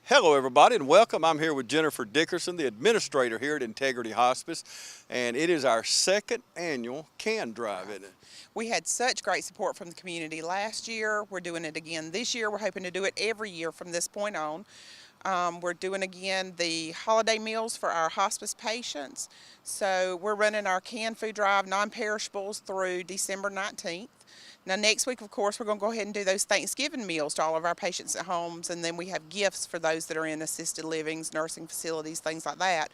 Hello, everybody, and welcome. I'm here with Jennifer Dickerson, the administrator here at Integrity Hospice, and it is our second annual can drive, isn't it? We had such great support from the community last year. We're doing it again this year. We're hoping to do it every year from this point on. We're doing again the holiday meals for our hospice patients. So we're running our canned food drive, non-perishables, through December 19th. Now next week, of course, we're going to go ahead and do those Thanksgiving meals to all of our patients at homes, and then we have gifts for those that are in assisted livings, nursing facilities, things like that.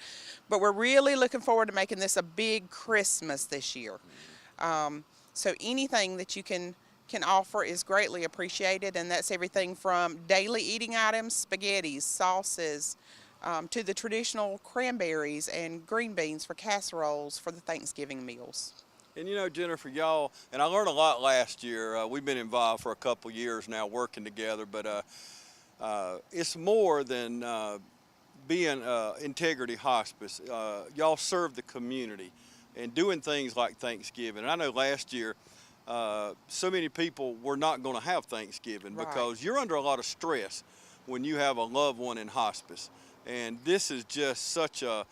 But we're really looking forward to making this a big Christmas this year. So anything that you can offer is greatly appreciated, and that's everything from daily eating items, spaghettis, sauces, to the traditional cranberries and green beans for casseroles for the Thanksgiving meals. And you know, Jennifer, y'all, and I learned a lot last year. We've been involved for a couple years now working together, but it's more than being Integrity Hospice. Y'all serve the community and doing things like Thanksgiving. And I know last year, so many people were not going to have Thanksgiving because you're under a lot of stress when you have a loved one in hospice. And this is just such a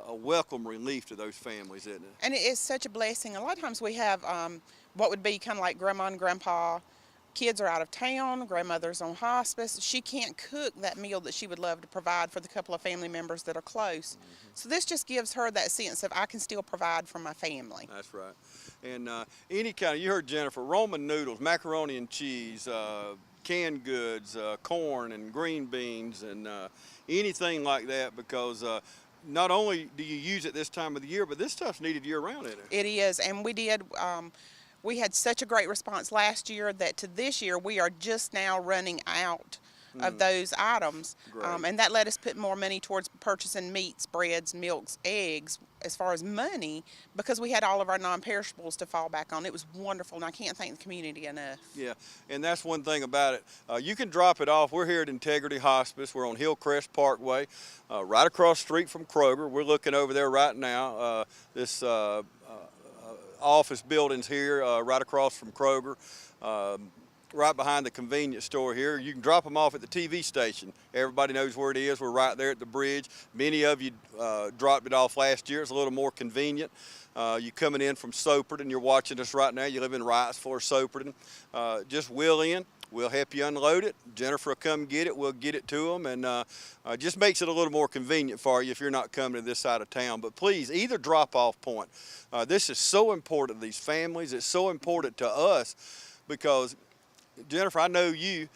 welcome relief to those families, isn't it? And it is such a blessing. A lot of times we have what would be kind of like grandma and grandpa. Kids are out of town, grandmother's on hospice. She can't cook that meal that she would love to provide for the couple of family members that are close. So this just gives her that sense of I can still provide for my family. That's right. And any kind of, you heard Jennifer, Roman noodles, macaroni and cheese, canned goods, corn and green beans, and anything like that, because not only do you use it this time of the year, but this stuff's needed year-round, isn't it? It is, and we did. We had such a great response last year that to this year we are just now running out of those items, and that let us put more money towards purchasing meats, breads, milks, eggs, as far as money, because we had all of our non-perishables to fall back on. It was wonderful, and I can't thank the community enough. Yeah, and that's one thing about it. You can drop it off. We're here at Integrity Hospice. We're on Hillcrest Parkway, right across the street from Kroger. We're looking over there right now. This office building's here, right across from Kroger. Right behind the convenience store here. You can drop them off at the TV station. Everybody knows where it is. We're right there at the bridge. Many of you dropped it off last year. It's a little more convenient. You coming in from Soperton, you're watching us right now. You live in Wrightsville or Soperton. Just wheel in. We'll help you unload it. Jennifer will come get it. We'll get it to them, and just makes it a little more convenient for you if you're not coming to this side of town. But please, either drop-off point. This is so important to these families. It's so important to us because, Jennifer, I know you,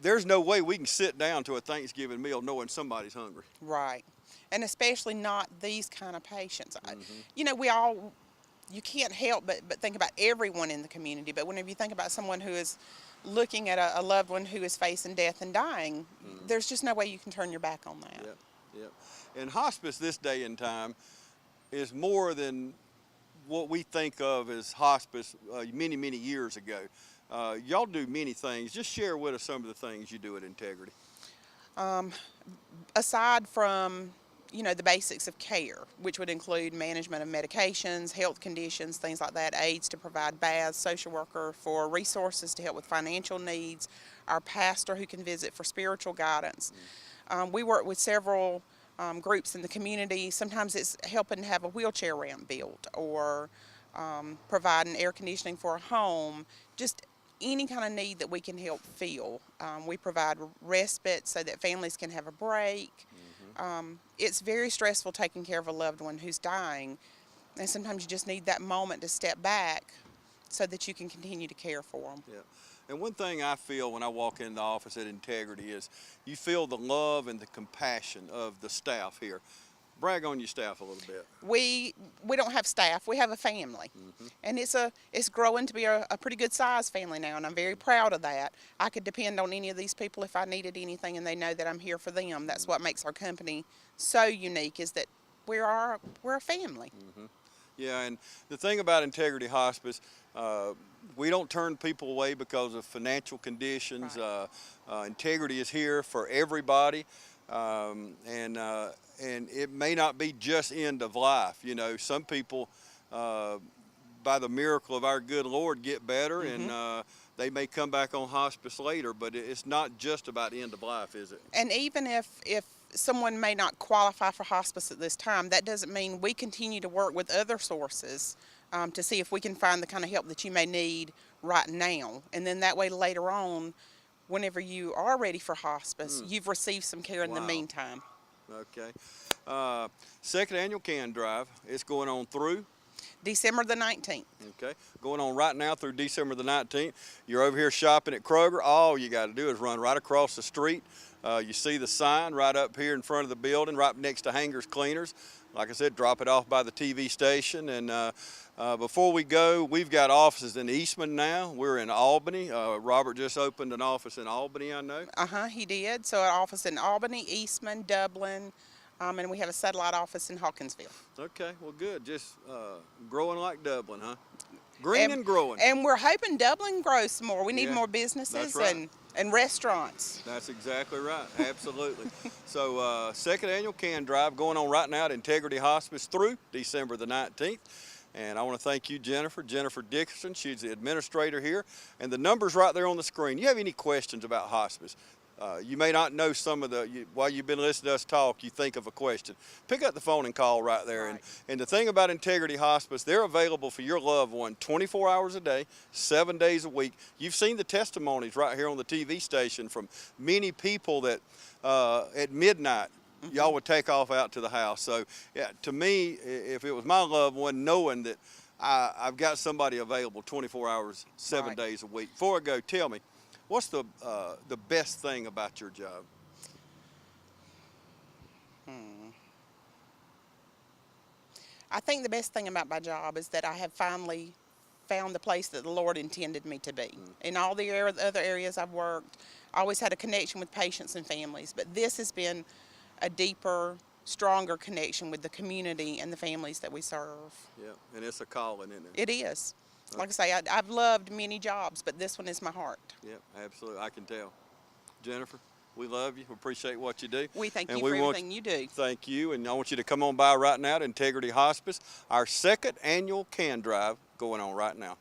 there's no way we can sit down to a Thanksgiving meal knowing somebody's hungry. Right. And especially not these kind of patients. You know, you can't help but think about everyone in the community, but whenever you think about someone who is looking at a loved one who is facing death and dying, there's just no way you can turn your back on that. Yep, yep. And hospice this day and time is more than what we think of as hospice many, many years ago. Y'all do many things. Just share with us some of the things you do at Integrity. Aside from, you know, the basics of care, which would include management of medications, health conditions, things like that, aides to provide baths, social worker for resources to help with financial needs, our pastor who can visit for spiritual guidance. We work with several groups in the community. Sometimes it's helping to have a wheelchair ramp built, or providing air conditioning for a home, just any kind of need that we can help fill. We provide respite so that families can have a break. It's very stressful taking care of a loved one who's dying, and sometimes you just need that moment to step back so that you can continue to care for them. Yeah. And one thing I feel when I walk in the office at Integrity is you feel the love and the compassion of the staff here. Brag on your staff a little bit. We don't have staff. We have a family, and it's growing to be a pretty good size family now, and I'm very proud of that. I could depend on any of these people if I needed anything, and they know that I'm here for them. That's what makes our company so unique, is that we're a family. Yeah, and the thing about Integrity Hospice, we don't turn people away because of financial conditions. Integrity is here for everybody. And it may not be just end of life. You know, some people, by the miracle of our good Lord, get better, and they may come back on hospice later, but it's not just about end of life, is it? And even if someone may not qualify for hospice at this time, that doesn't mean we continue to work with other sources to see if we can find the kind of help that you may need right now. And then that way later on, whenever you are ready for hospice, you've received some care in the Wow. meantime. Okay. Second annual can drive. It's going on through. December the 19th. Okay, going on right now through December the 19th. You're over here shopping at Kroger. All you got to do is run right across the street. You see the sign right up here in front of the building, right next to Hangers Cleaners. Like I said, drop it off by the TV station. And before we go, we've got offices in Eastman now. We're in Albany. Robert just opened an office in Albany, I know. He did. So an office in Albany, Eastman, Dublin, and we have a satellite office in Hawkinsville. Okay, well, good. Just growing like Dublin, huh? Green and growing. And we're hoping Dublin grows some more. We need Yeah, more businesses that's right. and restaurants. That's exactly right. Absolutely. So second annual can drive going on right now at Integrity Hospice through December the 19th. And I want to thank you, Jennifer Dickerson. She's the administrator here. And the number's right there on the screen. You have any questions about hospice? You may not know some of while you've been listening to us talk, you think of a question. Pick up the phone and call right there. Right. And the thing about Integrity Hospice, they're available for your loved one 24 hours a day, 7 days a week. You've seen the testimonies right here on the TV station from many people that at midnight, y'all would take off out to the house. So yeah, to me, if it was my loved one, knowing that I've got somebody available 24 hours, 7 Right. days a week. Before I go, tell me, what's the best thing about your job? I think the best thing about my job is that I have finally found the place that the Lord intended me to be. In all the other areas I've worked, I always had a connection with patients and families, but this has been a deeper, stronger connection with the community and the families that we serve. Yeah, and it's a calling, isn't it? It is. Like I say, I've loved many jobs, but this one is my heart. Yeah, absolutely. I can tell. Jennifer, we love you. We appreciate what you do. We thank And you we for want everything you do. Thank you, and I want you to come on by right now to Integrity Hospice. Our second annual can drive going on right now.